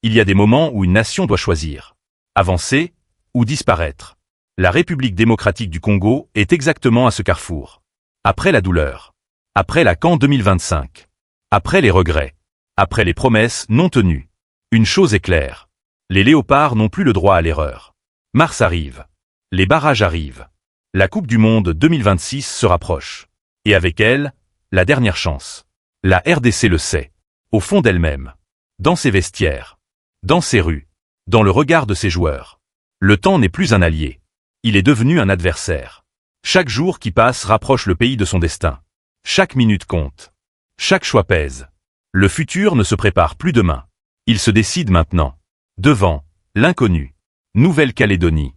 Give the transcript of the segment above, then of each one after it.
Il y a des moments où une nation doit choisir. Avancer ou disparaître. La République démocratique du Congo est exactement à ce carrefour. Après la douleur. Après la CAN 2025. Après les regrets. Après les promesses non tenues. Une chose est claire. Les léopards n'ont plus le droit à l'erreur. Mars arrive. Les barrages arrivent. La Coupe du Monde 2026 se rapproche. Et avec elle, la dernière chance. La RDC le sait. Au fond d'elle-même. Dans ses vestiaires. Dans ses rues. Dans le regard de ses joueurs. Le temps n'est plus un allié. Il est devenu un adversaire. Chaque jour qui passe rapproche le pays de son destin. Chaque minute compte. Chaque choix pèse. Le futur ne se prépare plus demain. Il se décide maintenant. Devant, l'inconnu. Nouvelle-Calédonie.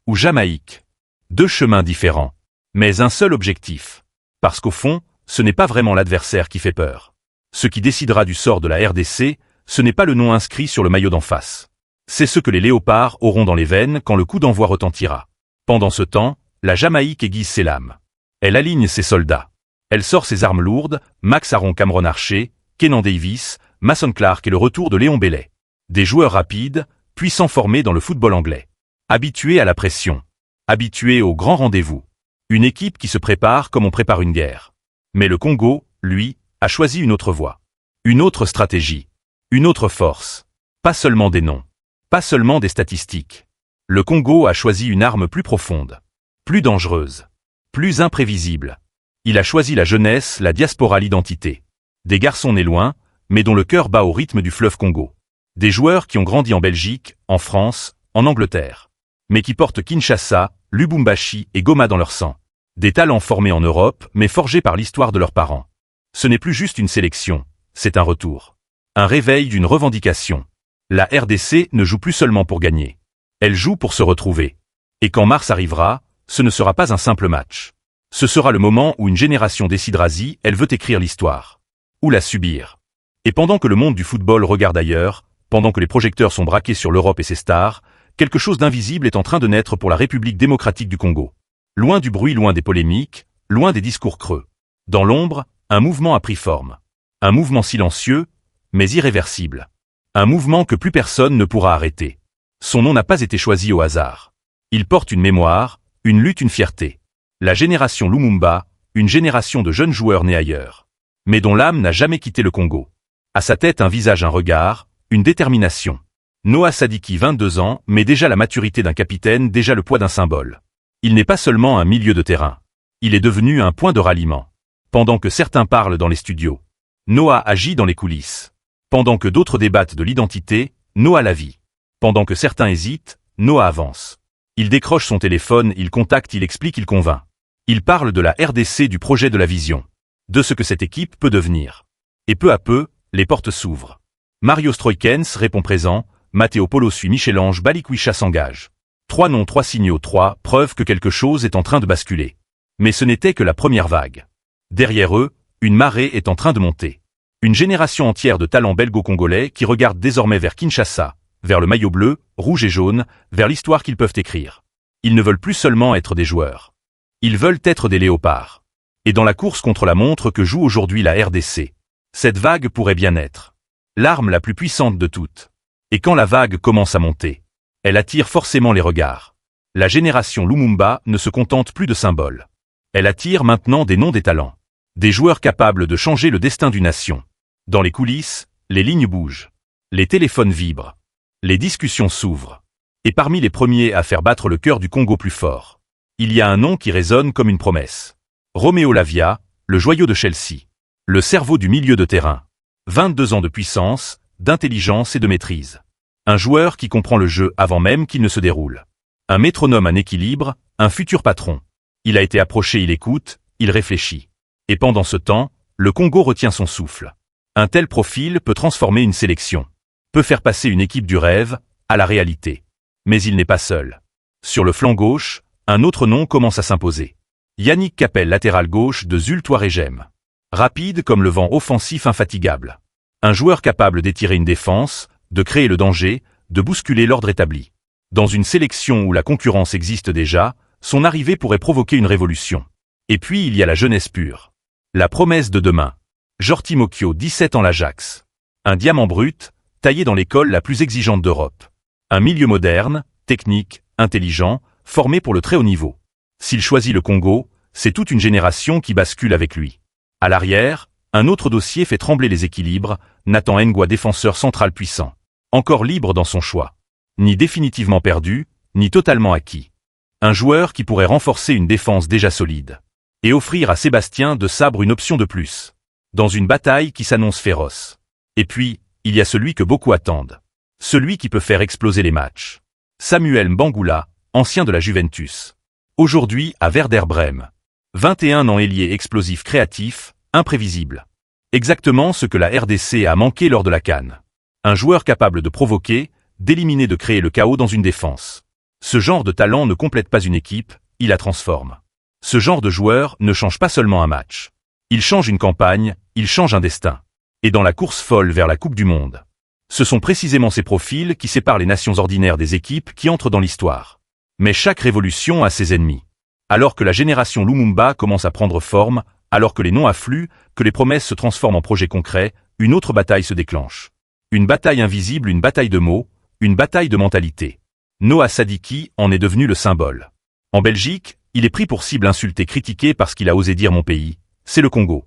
Ou Jamaïque. Deux chemins différents. Mais un seul objectif. Parce qu'au fond, ce n'est pas vraiment l'adversaire qui fait peur. Ce qui décidera du sort de la RDC, ce n'est pas le nom inscrit sur le maillot d'en face. C'est ce que les léopards auront dans les veines quand le coup d'envoi retentira. Pendant ce temps, la Jamaïque aiguise ses lames. Elle aligne ses soldats. Elle sort ses armes lourdes, Max Aaron Cameron Archer, Kenan Davis, Mason Clark et le retour de Léon Bellet. Des joueurs rapides, puissants formés dans le football anglais. Habitués à la pression. Habitués aux grands rendez-vous. Une équipe qui se prépare comme on prépare une guerre. Mais le Congo, lui, a choisi une autre voie. Une autre stratégie. Une autre force. Pas seulement des noms. Pas seulement des statistiques. Le Congo a choisi une arme plus profonde. Plus dangereuse. Plus imprévisible. Il a choisi la jeunesse, la diaspora, l'identité. Des garçons nés loin, mais dont le cœur bat au rythme du fleuve Congo. Des joueurs qui ont grandi en Belgique, en France, en Angleterre. Mais qui portent Kinshasa, Lubumbashi et Goma dans leur sang. Des talents formés en Europe, mais forgés par l'histoire de leurs parents. Ce n'est plus juste une sélection, c'est un retour. Un réveil d'une revendication. La RDC ne joue plus seulement pour gagner. Elle joue pour se retrouver. Et quand mars arrivera, ce ne sera pas un simple match. Ce sera le moment où une génération décidera si elle veut écrire l'histoire. Ou la subir. Et pendant que le monde du football regarde ailleurs, pendant que les projecteurs sont braqués sur l'Europe et ses stars, quelque chose d'invisible est en train de naître pour la République démocratique du Congo. Loin du bruit, loin des polémiques, loin des discours creux. Dans l'ombre, un mouvement a pris forme. Un mouvement silencieux, mais irréversible. Un mouvement que plus personne ne pourra arrêter. Son nom n'a pas été choisi au hasard. Il porte une mémoire, une lutte, une fierté. La génération Lumumba, une génération de jeunes joueurs nés ailleurs. Mais dont l'âme n'a jamais quitté le Congo. À sa tête un visage, un regard, une détermination. Noah Sadiki 22 ans, mais déjà la maturité d'un capitaine, déjà le poids d'un symbole. Il n'est pas seulement un milieu de terrain. Il est devenu un point de ralliement. Pendant que certains parlent dans les studios, Noah agit dans les coulisses. Pendant que d'autres débattent de l'identité, Noah la vit. Pendant que certains hésitent, Noah avance. Il décroche son téléphone, il contacte, il explique, il convainc. Il parle de la RDC, du projet, de la vision. De ce que cette équipe peut devenir. Et peu à peu, les portes s'ouvrent. Mario Stroikens répond présent, Matteo Polo suit, Michel-Ange Balikwisha s'engage. 3 noms, 3 signaux, 3 preuves que quelque chose est en train de basculer. Mais ce n'était que la première vague. Derrière eux, une marée est en train de monter. Une génération entière de talents belgo-congolais qui regardent désormais vers Kinshasa, vers le maillot bleu, rouge et jaune, vers l'histoire qu'ils peuvent écrire. Ils ne veulent plus seulement être des joueurs. Ils veulent être des léopards. Et dans la course contre la montre que joue aujourd'hui la RDC, cette vague pourrait bien être l'arme la plus puissante de toutes. Et quand la vague commence à monter, elle attire forcément les regards. La génération Lumumba ne se contente plus de symboles. Elle attire maintenant des noms, des talents. Des joueurs capables de changer le destin d'une nation. Dans les coulisses, les lignes bougent. Les téléphones vibrent. Les discussions s'ouvrent. Et parmi les premiers à faire battre le cœur du Congo plus fort, il y a un nom qui résonne comme une promesse. Roméo Lavia, le joyau de Chelsea. Le cerveau du milieu de terrain. 22 ans de puissance, d'intelligence et de maîtrise. Un joueur qui comprend le jeu avant même qu'il ne se déroule. Un métronome, un équilibre, un futur patron. Il a été approché, il écoute, il réfléchit. Et pendant ce temps, le Congo retient son souffle. Un tel profil peut transformer une sélection. Peut faire passer une équipe du rêve à la réalité. Mais il n'est pas seul. Sur le flanc gauche, un autre nom commence à s'imposer. Yannick Capel, latéral gauche de Zultoirégem. Rapide comme le vent, offensif, infatigable. Un joueur capable d'étirer une défense, de créer le danger, de bousculer l'ordre établi. Dans une sélection où la concurrence existe déjà, son arrivée pourrait provoquer une révolution. Et puis il y a la jeunesse pure. La promesse de demain. Jorti Mokio, 17 ans, l'Ajax. Un diamant brut, taillé dans l'école la plus exigeante d'Europe. Un milieu moderne, technique, intelligent, formé pour le très haut niveau. S'il choisit le Congo, c'est toute une génération qui bascule avec lui. À l'arrière, un autre dossier fait trembler les équilibres, Nathan Ngwa, défenseur central puissant. Encore libre dans son choix. Ni définitivement perdu, ni totalement acquis. Un joueur qui pourrait renforcer une défense déjà solide. Et offrir à Sébastien de Sabre une option de plus. Dans une bataille qui s'annonce féroce. Et puis, il y a celui que beaucoup attendent. Celui qui peut faire exploser les matchs. Samuel Mbangula, ancien de la Juventus. Aujourd'hui à Werder Brême. 21 ans, ailier explosif, créatif, imprévisible. Exactement ce que la RDC a manqué lors de la CAN. Un joueur capable de provoquer, d'éliminer, de créer le chaos dans une défense. Ce genre de talent ne complète pas une équipe, il la transforme. Ce genre de joueur ne change pas seulement un match. Il change une campagne, il change un destin. Et dans la course folle vers la Coupe du Monde. Ce sont précisément ces profils qui séparent les nations ordinaires des équipes qui entrent dans l'histoire. Mais chaque révolution a ses ennemis. Alors que la génération Lumumba commence à prendre forme, alors que les noms affluent, que les promesses se transforment en projets concrets, une autre bataille se déclenche. Une bataille invisible, une bataille de mots, une bataille de mentalité. Noah Sadiki en est devenu le symbole. En Belgique, il est pris pour cible, insulté, critiqué parce qu'il a osé dire mon pays, c'est le Congo.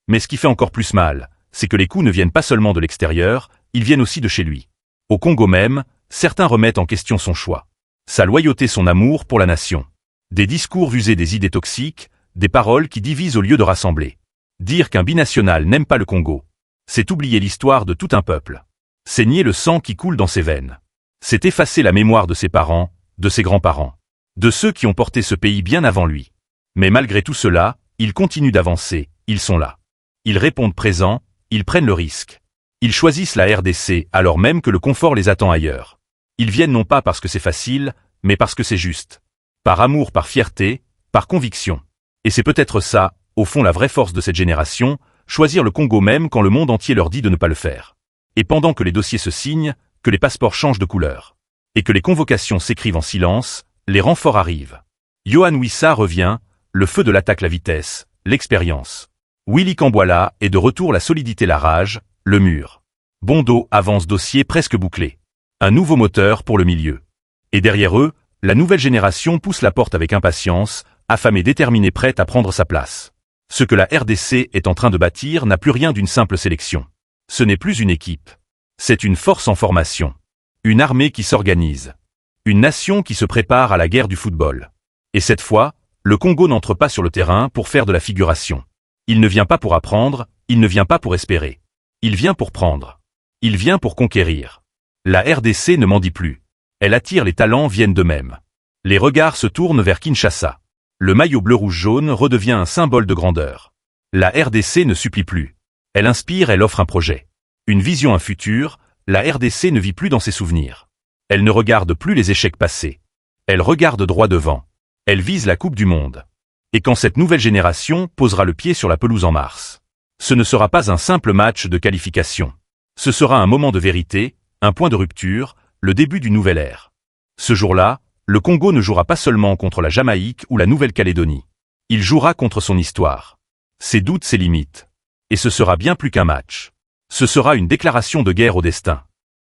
Mais ce qui fait encore plus mal, c'est que les coups ne viennent pas seulement de l'extérieur, ils viennent aussi de chez lui. Au Congo même, certains remettent en question son choix. Sa loyauté, son amour pour la nation. Des discours usés, des idées toxiques, des paroles qui divisent au lieu de rassembler. Dire qu'un binational n'aime pas le Congo, c'est oublier l'histoire de tout un peuple. C'est nier le sang qui coule dans ses veines. C'est effacer la mémoire de ses parents, de ses grands-parents, de ceux qui ont porté ce pays bien avant lui. Mais malgré tout cela, ils continuent d'avancer, ils sont là. Ils répondent présents, ils prennent le risque. Ils choisissent la RDC alors même que le confort les attend ailleurs. Ils viennent non pas parce que c'est facile, mais parce que c'est juste. Par amour, par fierté, par conviction. Et c'est peut-être ça, au fond, la vraie force de cette génération, choisir le Congo même quand le monde entier leur dit de ne pas le faire. Et pendant que les dossiers se signent, que les passeports changent de couleur. Et que les convocations s'écrivent en silence, les renforts arrivent. Yohan Wissa revient, le feu de l'attaque, la vitesse, l'expérience. Willy Kambwala est de retour, la solidité, la rage, le mur. Bondo avance, dossier presque bouclé. Un nouveau moteur pour le milieu. Et derrière eux, la nouvelle génération pousse la porte avec impatience, affamée, déterminée, prête à prendre sa place. Ce que la RDC est en train de bâtir n'a plus rien d'une simple sélection. Ce n'est plus une équipe. C'est une force en formation. Une armée qui s'organise. Une nation qui se prépare à la guerre du football. Et cette fois, le Congo n'entre pas sur le terrain pour faire de la figuration. Il ne vient pas pour apprendre, il ne vient pas pour espérer. Il vient pour prendre. Il vient pour conquérir. La RDC ne mendie plus. Elle attire, les talents viennent d'eux-mêmes. Les regards se tournent vers Kinshasa. Le maillot bleu-rouge-jaune redevient un symbole de grandeur. La RDC ne supplie plus. Elle inspire, elle offre un projet. Une vision, un futur, la RDC ne vit plus dans ses souvenirs. Elle ne regarde plus les échecs passés. Elle regarde droit devant. Elle vise la Coupe du Monde. Et quand cette nouvelle génération posera le pied sur la pelouse en mars, ce ne sera pas un simple match de qualification. Ce sera un moment de vérité, un point de rupture, le début d'une nouvelle ère. Ce jour-là, le Congo ne jouera pas seulement contre la Jamaïque ou la Nouvelle-Calédonie. Il jouera contre son histoire. Ses doutes, ses limites. Et ce sera bien plus qu'un match. Ce sera une déclaration de guerre au destin.